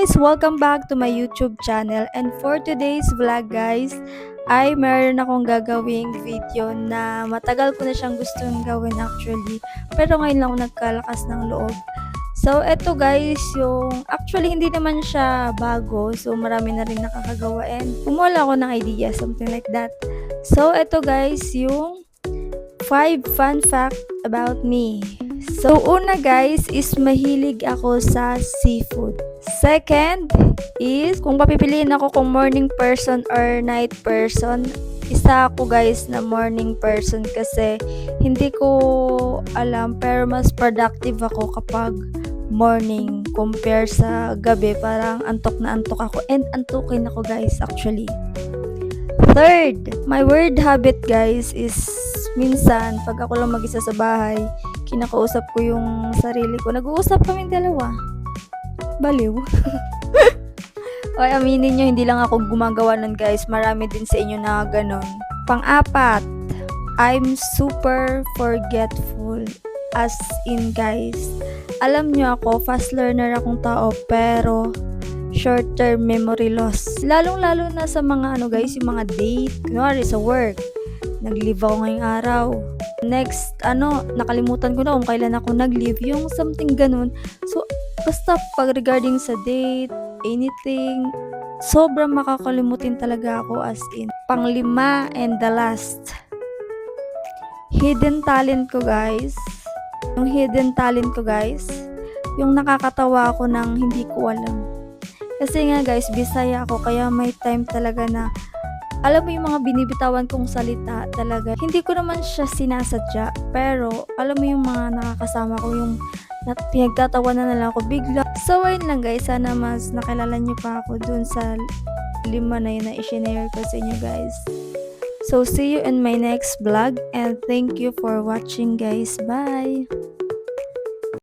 guys! Welcome back to my YouTube channel, and for today's vlog guys ay meron akong gagawing video na matagal ko na siyang gustong gawin actually, pero ngayon lang ako nagkalakas ng loob. So eto guys, yung actually hindi naman siya bago, so marami na rin nakakagawa and kumuha ako ng idea, something like that. So eto guys, yung 5 fun fact about me. So, una guys is mahilig ako sa seafood. Second is kung papipiliin ako kung morning person or night person, isa ako guys na morning person kasi hindi ko alam pero mas productive ako kapag morning compare sa gabi. Parang antok na antok ako and antukin ako guys actually. Third, my weird habit guys is minsan pag ako lang mag-isa sa bahay, kinakausap ko yung sarili ko. Nag-uusap kaming dalawa. Baliw. Oy, aminin nyo, hindi lang ako gumagawa nun guys. Marami din sa inyo na ganon. Pang-apat, I'm super forgetful. As in guys, alam nyo ako, fast learner akong tao, pero short-term memory loss. Lalong-lalo na sa mga ano guys, yung mga date. Kunwari sa work. Nag-leave ako ngayong araw. Next, nakalimutan ko na kung kailan ako nag-leave. Yung something ganun. So, basta pag regarding sa date, anything, sobrang makakalimutin talaga ako as in. Pang-5 and the last. Hidden talent ko guys. Yung hidden talent ko guys, yung nakakatawa ako ng hindi ko alam. Kasi nga guys, Bisaya ako, kaya may time talaga na alam mo yung mga binibitawan kong salita talaga. Hindi ko naman siya sinasadya, pero alam mo yung mga nakakasama ko, yung pinagtatawanan na lang ako bigla. So ayun lang guys, sana mas nakilala nyo pa ako dun sa 5 na yun na i-share ko sa inyo guys. So see you in my next vlog and thank you for watching guys. Bye!